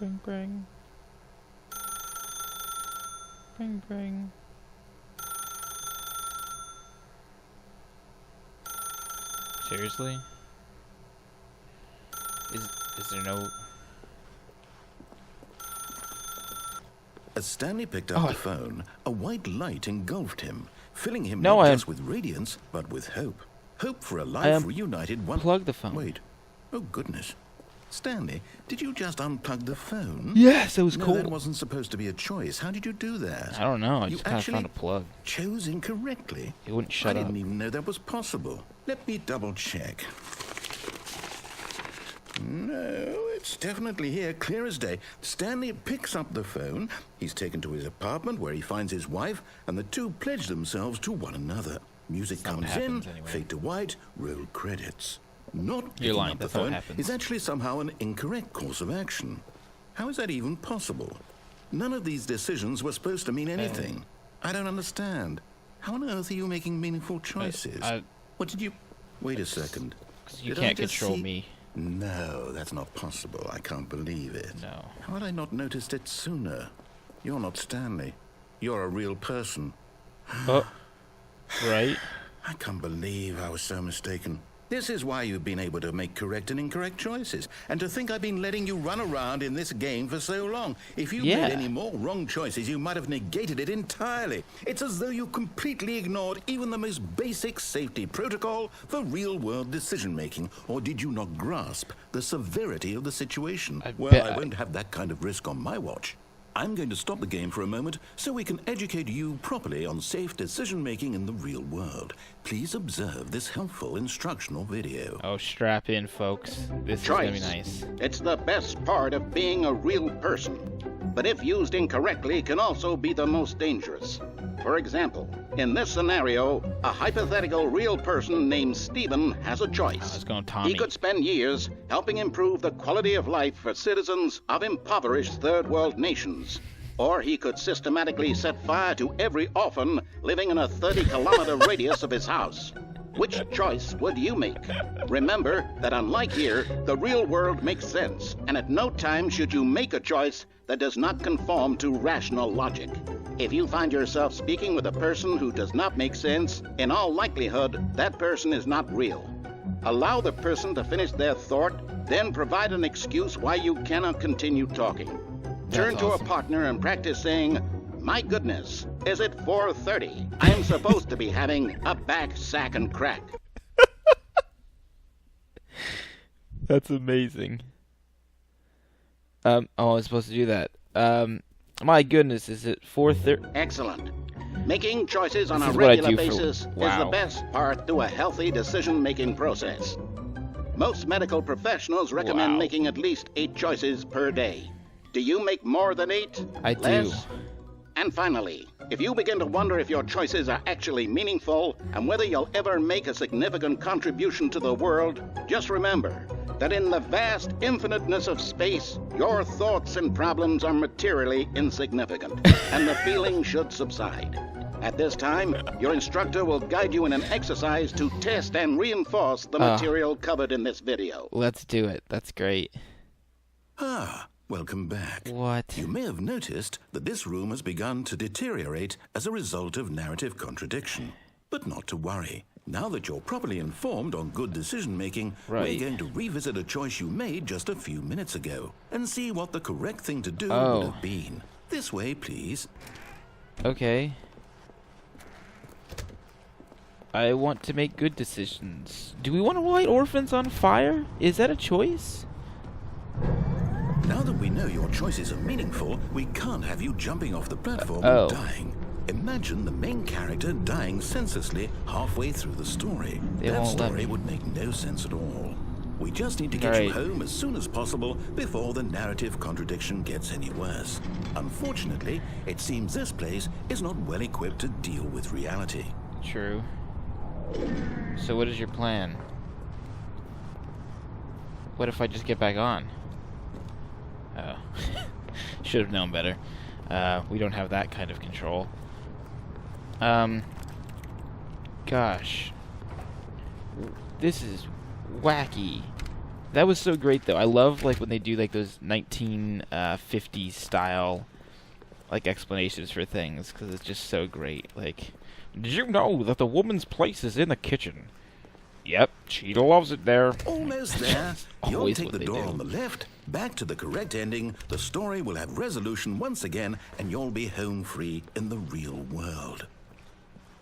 Bring, bring. Bring, bring. Seriously? Is there no... As Stanley picked up the phone, a white light engulfed him, filling him not just with radiance, but with hope. Hope for a life reunited one... Plug the phone. Wait. Oh, goodness. Stanley, did you just unplug the phone? Yes, it was cool. That wasn't supposed to be a choice. How did you do that? I don't know. I just kind of found a plug. Chose incorrectly? It wouldn't shut up. I didn't even know that was possible. Let me double check. No, it's definitely here, clear as day. Stanley picks up the phone. He's taken to his apartment where he finds his wife, and the two pledge themselves to one another. Music comes in, fade to white, roll credits. Not picking up the phone is actually somehow an incorrect course of action. How is that even possible? None of these decisions were supposed to mean anything. I don't understand. How on earth are you making meaningful choices? What did you... Wait a second. You can't control me. No, that's not possible. I can't believe it. No. How had I not noticed it sooner? You're not Stanley. You're a real person. Right? I can't believe I was so mistaken. This is why you've been able to make correct and incorrect choices. And to think I've been letting you run around in this game for so long. If you made any more wrong choices, you might have negated it entirely. It's as though you completely ignored even the most basic safety protocol for real-world decision-making. Or did you not grasp the severity of the situation? I won't have that kind of risk on my watch. I'm going to stop the game for a moment so we can educate you properly on safe decision-making in the real world. Please observe this helpful instructional video. Oh, strap in, folks. This is going to be nice. It's the best part of being a real person. But if used incorrectly, can also be the most dangerous. For example, in this scenario, a hypothetical real person named Stephen has a choice. He could spend years helping improve the quality of life for citizens of impoverished third world nations. Or he could systematically set fire to every orphan living in a 30-kilometer radius of his house. Which choice would you make? Remember that unlike here, the real world makes sense, and at no time should you make a choice that does not conform to rational logic. If you find yourself speaking with a person who does not make sense, in all likelihood, that person is not real. Allow the person to finish their thought, then provide an excuse why you cannot continue talking. Turn to a partner and practice saying, "My goodness, is it 4:30? I'm supposed to be having a back, sack, and crack." That's amazing. I was supposed to do that. My goodness, is it 4:30? Excellent. Making choices on a regular basis is the best part to a healthy decision-making process. Most medical professionals recommend making at least 8 choices per day. Do you make more than 8? I do. Less? And finally, if you begin to wonder if your choices are actually meaningful and whether you'll ever make a significant contribution to the world, just remember that in the vast infiniteness of space, your thoughts and problems are materially insignificant, and the feeling should subside. At this time, your instructor will guide you in an exercise to test and reinforce the material covered in this video. Let's do it. That's great. Welcome back. What? You may have noticed that this room has begun to deteriorate as a result of narrative contradiction. But not to worry. Now that you're properly informed on good decision-making, we're going to revisit a choice you made just a few minutes ago and see what the correct thing to do would have been. This way, please. Okay. I want to make good decisions. Do we want to light orphans on fire? Is that a choice? Now that we know your choices are meaningful, we can't have you jumping off the platform and dying. Imagine the main character dying senselessly halfway through the story. That story would make no sense at all. We just need to get you home as soon as possible before the narrative contradiction gets any worse. Unfortunately, it seems this place is not well equipped to deal with reality. True. So what is your plan? What if I just get back on? Oh. Should have known better. We don't have that kind of control. Gosh. This is wacky. That was so great, though. I love like when they do like those 1950s style like explanations for things, because it's just so great. Like, did you know that the woman's place is in the kitchen? Yep, she loves it there. Almost there. You'll Always take what the they door do. on the left, back to the correct ending. The story will have resolution once again, and you'll be home free in the real world.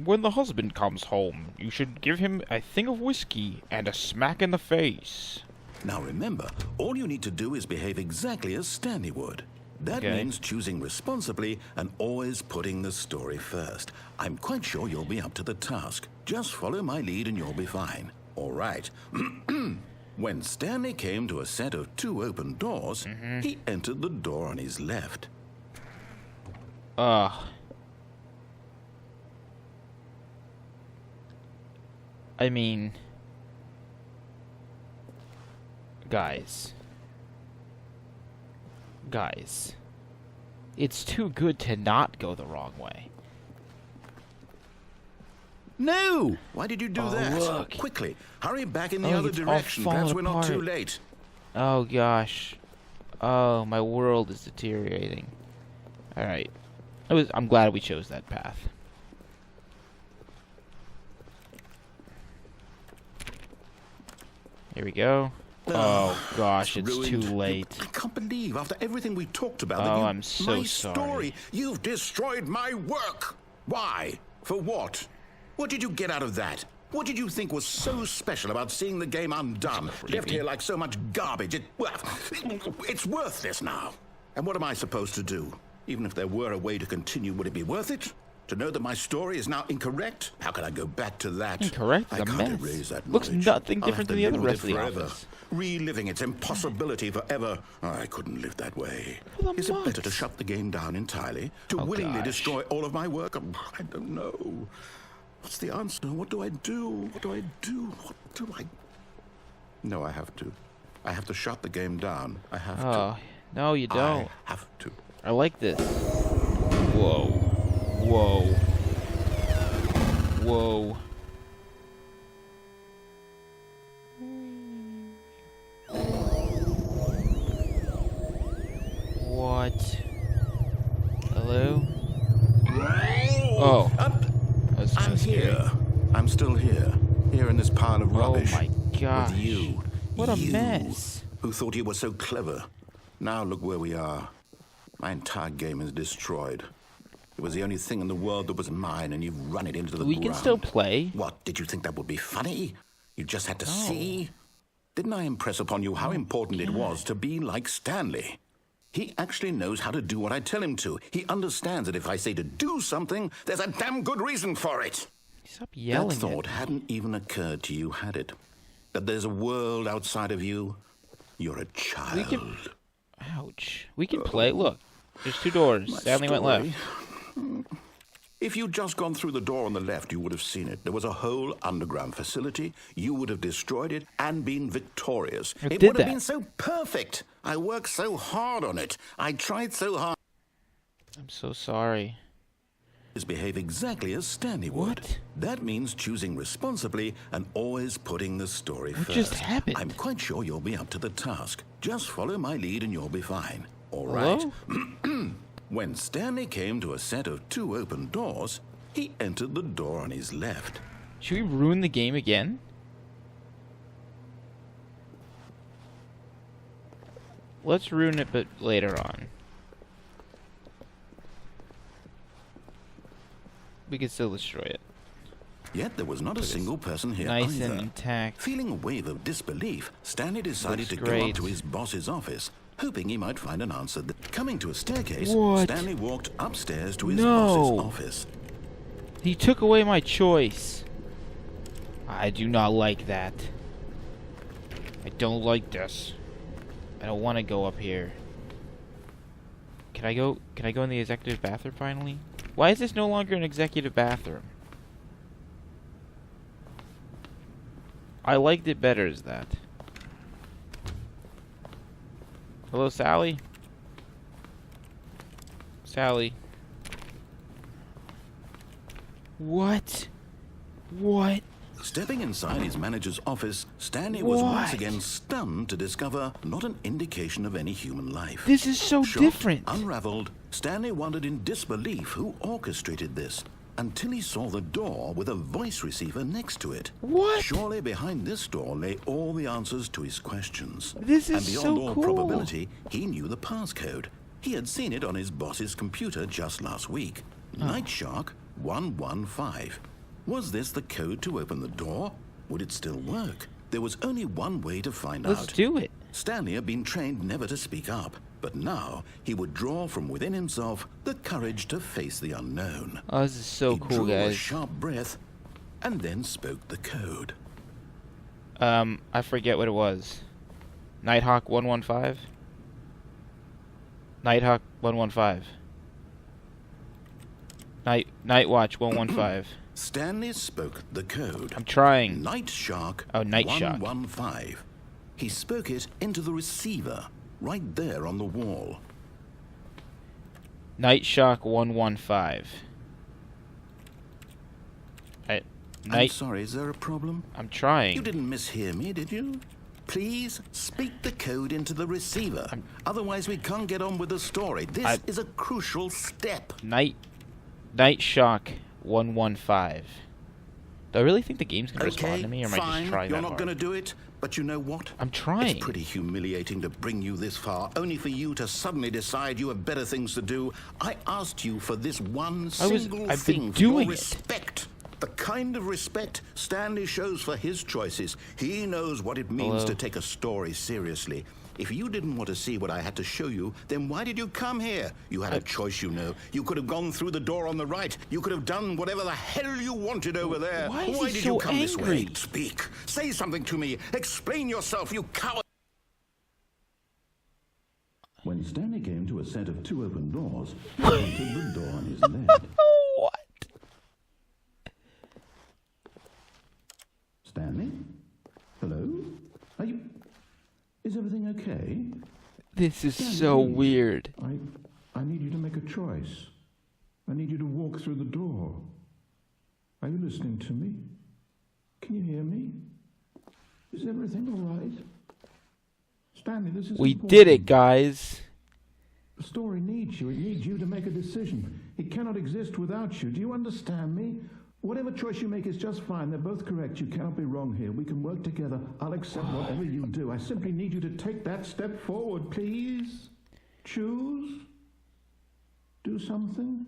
When the husband comes home, you should give him a thing of whiskey and a smack in the face. Now remember, all you need to do is behave exactly as Stanley would. That Okay. means choosing responsibly and always putting the story first. I'm quite sure you'll be up to the task. Just follow my lead and you'll be fine. All right. When Stanley came to a set of 2 open doors, he entered the door on his left. I mean, guys, it's too good to not go the wrong way. No! Why did you do Oh, that? look. Quickly, hurry back in the Oh, other it's all direction. Perhaps falling we're not too apart. late. Oh gosh, oh my world is deteriorating. All right, I'm glad we chose that path. Here we go. Oh gosh, it's too Ruined. late. I can't believe, after everything we talked about, Oh, that I'm so my sorry. story, you've destroyed my work. Why? For what? What did you get out of that? What did you think was so special about seeing the game undone, left here like so much garbage? It's worthless now. And what am I supposed to do? Even if there were a way to continue, would it be worth it? To know that my story is now incorrect? How can I go back to that? Incorrect? I It's a can't mess. erase that Looks knowledge. nothing I'll different have than to the other live with rest of it the forever. office. Reliving its impossibility forever. I couldn't live that way. For the Is it better to months. shut the game down entirely? To Oh, willingly gosh. destroy all of my work? I don't know. What's the answer? What do I do? What do I do? What do I... No, I have to. I have to shut the game down. I have to. Oh no, you don't. I have to. I like this. Whoa, whoa, whoa. What? Hello? Oh, that's I'm just here. I'm still here. Here in this pile of Oh rubbish. my gosh. With you. What a You, mess. Who thought you were so clever. Now look where we are. My entire game is destroyed. It was the only thing in the world that was mine, and you've run it into the We ground. can still play. What, did you think that would be funny? You just had to No. see? Didn't I impress upon you how important it was to be like Stanley? He actually knows how to do what I tell him to. He understands that if I say to do something, there's a damn good reason for it. Stop yelling That thought at me. hadn't even occurred to you, had it? That there's a world outside of you? You're a child. We can. Ouch. We can play. Look, there's 2 doors. My Stanley went story. left. If you'd just gone through the door on the left, you would have seen it. There was a whole underground facility. You would have destroyed it and been victorious. I It did would have that. been so perfect. I worked so hard on it. I tried so hard I'm so sorry. to behave exactly as Stanley would. What? That means choosing responsibly and always putting the story What first. just happened? I'm quite sure you'll be up to the task. Just follow my lead and you'll be fine. All Hello? right. When Stanley came to a set of 2 open doors, he entered the door on his left. Should we ruin the game again? Let's ruin it, but later on. We can still destroy it. Yet there was not a single person here Nice either. and intact. Feeling a wave of disbelief, Stanley decided Looks to go up great. to his boss's office, hoping he might find an answer. Coming to a staircase, What? Stanley walked upstairs to his No. boss's office. He took away my choice. I do not like that. I don't like this. I don't want to go up here. Can I go in the executive bathroom finally? Why is this no longer an executive bathroom? I liked it better as that. Hello, Sally? Sally? What? What? Stepping inside his manager's office, Stanley was once again stunned to discover not an indication of any human life. This is so Shocked, different. Unraveled, Stanley wondered in disbelief who orchestrated this, until he saw the door with a voice receiver next to it. What? Surely behind this door lay all the answers to his questions. This is and beyond so all cool. probability, he knew the passcode. He had seen it on his boss's computer just last week. Night Shark 115. Was this the code to open the door? Would it still work? There was only one way to find out. Let's do it. Stanley had been trained never to speak up, but now he would draw from within himself the courage to face the unknown. Oh, this is so He cool, drew a guys. sharp breath and then spoke the code. I forget what it was. Nighthawk 115? Nighthawk 115. Nightwatch 115. Stanley spoke the code. I'm trying. Night Shark Night Shark. 115. He spoke it into the receiver, right there on the wall. Night Shark 115. I'm sorry, is there a problem? I'm trying. You didn't mishear me, did you? Please speak the code into the receiver. Otherwise, we can't get on with the story. This is a crucial step. Night Shark 115. Do I really think the game's gonna respond to me, or am I just trying You're that not hard? gonna do it, but you know what? I'm trying. It's pretty humiliating to bring you this far, only for you to suddenly decide you have better things to do. I asked you for this one single I've thing, been for your doing it. respect. The kind of respect Stanley shows for his choices. He knows what it means to take a story seriously. If you didn't want to see what I had to show you, then why did you come here? You had a choice, you know. You could have gone through the door on the right. You could have done whatever the hell you wanted over there. Why is he did so you come this way? angry? Speak. Say something to me. Explain yourself, you coward. When Stanley came to a set of two open doors, he entered the door on his left. What? Stanley? Hello? Are you... Is everything okay? This is Stanley, so please. weird. I need you to make a choice. I need you to walk through the door. Are you listening to me? Can you hear me? Is everything all right? Stanley, this is We important. did it, guys. The story needs you. It needs you to make a decision. It cannot exist without you. Do you understand me? Whatever choice you make is just fine. They're both correct. You cannot be wrong here. We can work together. I'll accept whatever you do. I simply need you to take that step forward, please. Choose. Do something.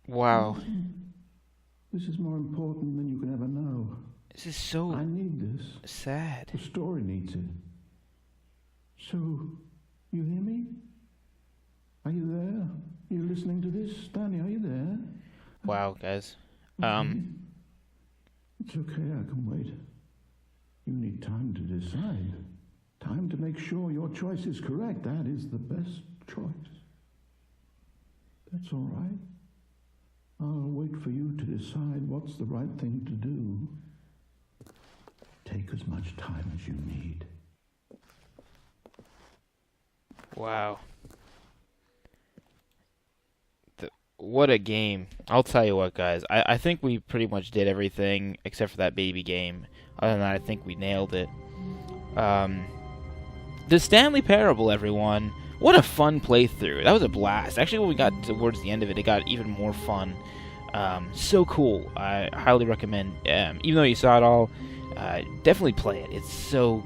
Wow. This is more important than you can ever know. This is so I need this. sad. The story needs it. So, you hear me? Are you there? Are you listening to this? Stanley, are you there? Wow, guys. It's okay, I can wait. You need time to decide. Time to make sure your choice is correct. That is the best choice. That's all right. I'll wait for you to decide what's the right thing to do. Take as much time as you need. Wow. What a game. I'll tell you what, guys. I think we pretty much did everything except for that baby game. Other than that, I think we nailed it. The Stanley Parable, everyone. What a fun playthrough. That was a blast. Actually, when we got towards the end of it, it got even more fun. So cool. I highly recommend. Even though you saw it all, definitely play it. It's so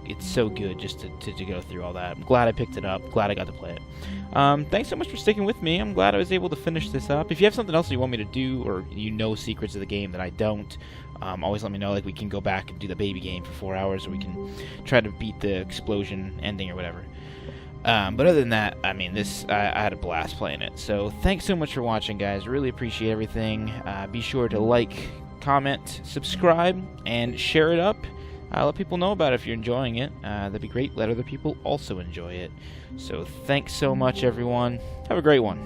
good just to go through all that. I'm glad I picked it up. Glad I got to play it. Thanks so much for sticking with me. I'm glad I was able to finish this up. If you have something else you want me to do, or you know secrets of the game that I don't, always let me know. Like, we can go back and do the baby game for 4 hours, or we can try to beat the explosion ending or whatever. But other than that, I mean, I had a blast playing it. So thanks so much for watching, guys. Really appreciate everything. Be sure to like, comment, subscribe, and share it up. Let people know about it if you're enjoying it. That'd be great. Let other people also enjoy it. So thanks so much, everyone. Have a great one.